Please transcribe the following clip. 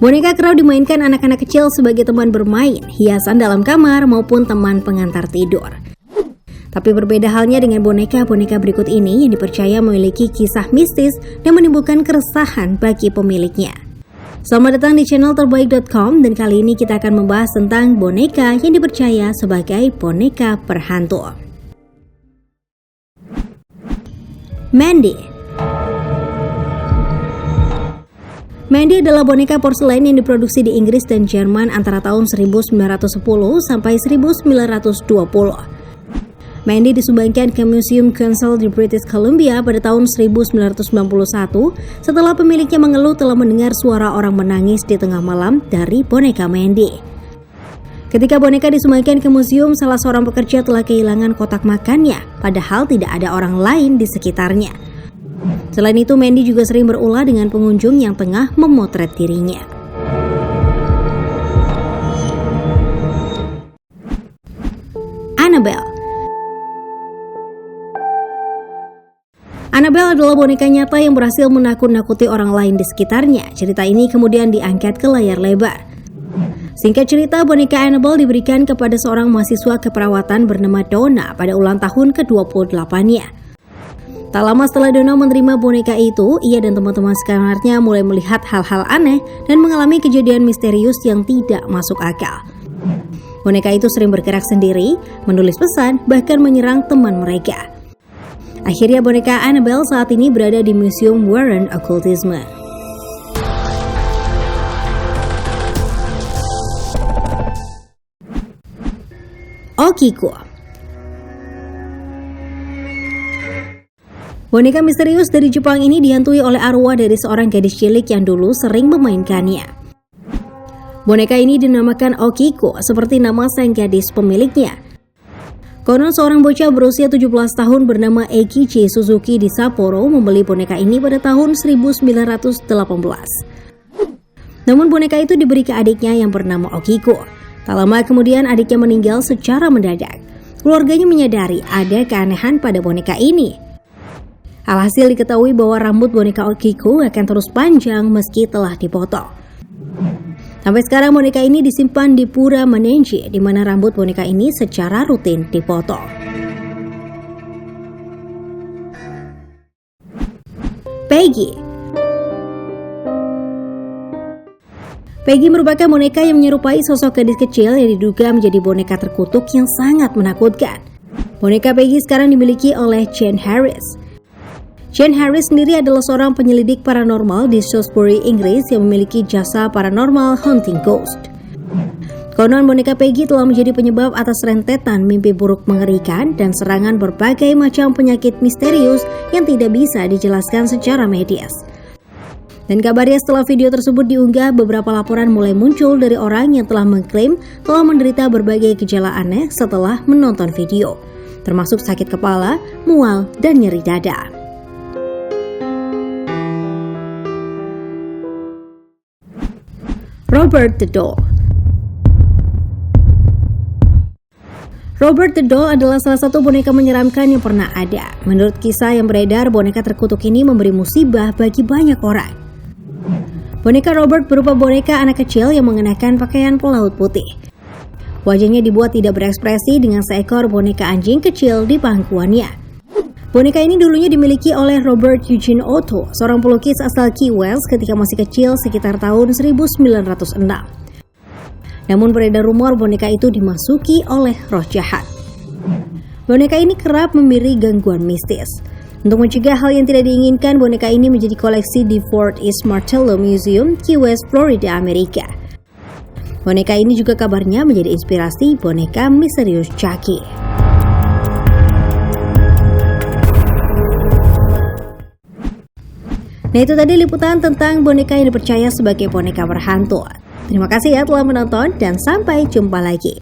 Boneka kerap dimainkan anak-anak kecil sebagai teman bermain, hiasan dalam kamar maupun teman pengantar tidur. Tapi berbeda halnya dengan boneka-boneka berikut ini yang dipercaya memiliki kisah mistis dan menimbulkan keresahan bagi pemiliknya. Selamat datang di channel terbaik.com dan kali ini kita akan membahas tentang boneka yang dipercaya sebagai boneka perhantu. Mandy. Mandy adalah boneka porselen yang diproduksi di Inggris dan Jerman antara tahun 1910 sampai 1920. Mandy disumbangkan ke Museum Council di British Columbia pada tahun 1991 setelah pemiliknya mengeluh telah mendengar suara orang menangis di tengah malam dari boneka Mandy. Ketika boneka disumbangkan ke museum, salah seorang pekerja telah kehilangan kotak makannya, padahal tidak ada orang lain di sekitarnya. Selain itu, Mandy juga sering berulah dengan pengunjung yang tengah memotret dirinya. Annabelle. Annabelle adalah boneka nyata yang berhasil menakut-nakuti orang lain di sekitarnya. Cerita ini kemudian diangkat ke layar lebar. Singkat cerita, boneka Annabelle diberikan kepada seorang mahasiswa keperawatan bernama Donna pada ulang tahun ke-28-nya. Tak lama setelah Donna menerima boneka itu, ia dan teman-teman sekamarnya mulai melihat hal-hal aneh dan mengalami kejadian misterius yang tidak masuk akal. Boneka itu sering bergerak sendiri, menulis pesan, bahkan menyerang teman mereka. Akhirnya boneka Annabelle saat ini berada di Museum Warren Occultism. Okiko. Boneka misterius dari Jepang ini dihantui oleh arwah dari seorang gadis cilik yang dulu sering memainkannya. Boneka ini dinamakan Okiko seperti nama sang gadis pemiliknya. Konon seorang bocah berusia 17 tahun bernama Eikichi Suzuki di Sapporo membeli boneka ini pada tahun 1918. Namun boneka itu diberi ke adiknya yang bernama Okiko. Tak lama kemudian adiknya meninggal secara mendadak. Keluarganya menyadari ada keanehan pada boneka ini. Alhasil diketahui bahwa rambut boneka Okiko akan terus panjang meski telah dipotong. Sampai sekarang boneka ini disimpan di Pura Manenji, di mana rambut boneka ini secara rutin dipotong. Peggy. Peggy merupakan boneka yang menyerupai sosok gadis kecil yang diduga menjadi boneka terkutuk yang sangat menakutkan. Boneka Peggy sekarang dimiliki oleh Jane Harris. Jane Harris sendiri adalah seorang penyelidik paranormal di Salisbury, Inggris yang memiliki jasa paranormal hunting ghost. Konon boneka Peggy telah menjadi penyebab atas rentetan mimpi buruk mengerikan dan serangan berbagai macam penyakit misterius yang tidak bisa dijelaskan secara medis. Dan kabarnya setelah video tersebut diunggah, beberapa laporan mulai muncul dari orang yang telah mengklaim telah menderita berbagai gejala aneh setelah menonton video, termasuk sakit kepala, mual, dan nyeri dada. Robert the Doll. Robert the Doll adalah salah satu boneka menyeramkan yang pernah ada. Menurut kisah yang beredar, boneka terkutuk ini memberi musibah bagi banyak orang. Boneka Robert berupa boneka anak kecil yang mengenakan pakaian pelaut putih. Wajahnya dibuat tidak berekspresi dengan seekor boneka anjing kecil di pangkuannya. Boneka ini dulunya dimiliki oleh Robert Eugene Otto, seorang pelukis asal Key West ketika masih kecil sekitar tahun 1906. Namun beredar rumor boneka itu dimasuki oleh roh jahat. Boneka ini kerap memiliki gangguan mistis. Untuk mencegah hal yang tidak diinginkan, boneka ini menjadi koleksi di Fort East Martello Museum, Key West, Florida, Amerika. Boneka ini juga kabarnya menjadi inspirasi boneka misterius Chucky. Nah, itu tadi liputan tentang boneka yang dipercaya sebagai boneka berhantu. Terima kasih ya telah menonton dan sampai jumpa lagi.